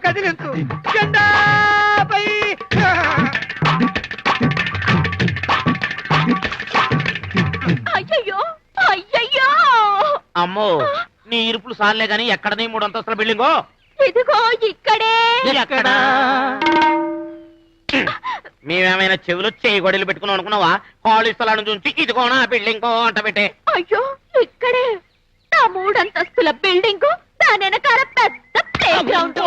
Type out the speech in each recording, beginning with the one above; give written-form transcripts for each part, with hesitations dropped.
కదిలించు కదిలించు జెండాపై అయ్యయ్యో అయ్యయ్యో అమ్మో నీ ఇరుపులు సార్లే గాని ఎక్కడనే 3 అంతస్తుల బిల్డింగో ఇదిగో ఇక్కడే ఎక్కడ మేమేమైనా చెవులు చేయి గొడవలు పెట్టుకున్నాం అనుకున్నావా? ఖాళీ స్థలాన్ని చూసి ఇదిగోనా బిల్డింగో అంట పెట్టే. అయ్యో ఇక్కడే నా 3 అంతస్తుల బిల్డింగ్ దాని వెనకాల పెద్ద ప్లే గ్రౌండ్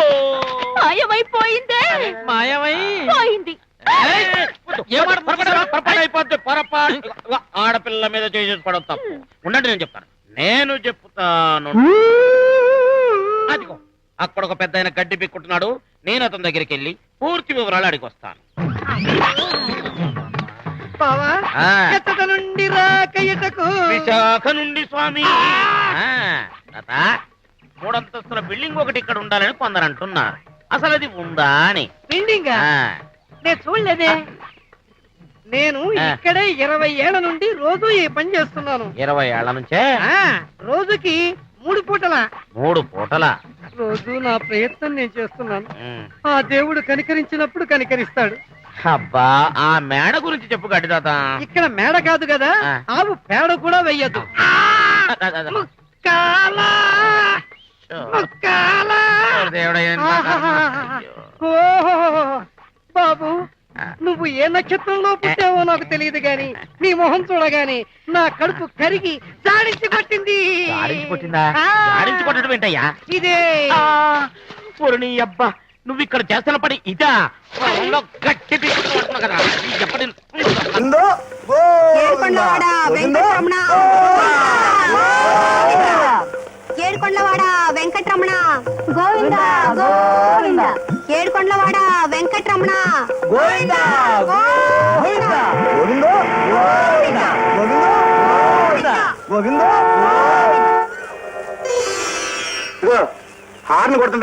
మాయమైపోయిందే పోయింది ఆడపిల్ల మీద చేసి పడవు తప్పు. ఉండండి నేను చెప్తాను నేను చెప్తాను. అదిగో అక్కడ ఒక పెద్ద ఆయన గడ్డి పిక్కుంటున్నాడు. నేను అతని దగ్గరికి వెళ్ళి పూర్తి వివరాలు అడిగి వస్తాను. విశాఖ నుండి స్వామి. 3 అంతస్తుల బిల్డింగ్ ఒకటి ఇక్కడ ఉండాలని కొందరు అంటున్నారు. అసలు అది ఉందా అని. బిల్డింగ్ నేను చూడలేదే. నేను ఇక్కడే 20 ఏళ్ల నుండి రోజు ఈ పని చేస్తున్నాను. 20 ఏళ్ల నుంచే? రోజుకి 3 పూటలా. 3 పూటలా? రోజు నా ప్రయత్నం నేను చేస్తున్నాను. ఆ దేవుడు కనికరించినప్పుడు కనికరిస్తాడు. అబ్బా ఆ మేడ గురించి చెప్పు గడ్డిదాత. ఇక్కడ మేడ కాదు కదా, ఆవు పేడ కూడా వెయ్యదు. బాబు నువ్వు ఏ నక్షత్రంలో పుట్టావో నాకు తెలియదు గాని నీ మొహం చూడగాని నా కడుపు కరిగి జాడించి కొట్టింది. జాడించి కొట్టడం ఏంటయ్యా? ఇదే నీ అబ్బా నువ్వు ఇక్కడ చేస్తున్న పని ఇదా? గట్టి కదా చెప్పండి. ఏడుకొండలవాడ వెంకటరమణ గోవింద గోవింద. ఏడుకొండలవాడ వెంకటరమణ గోవింద గోవింద గోవింద. హార్న్ కొడుతుంటే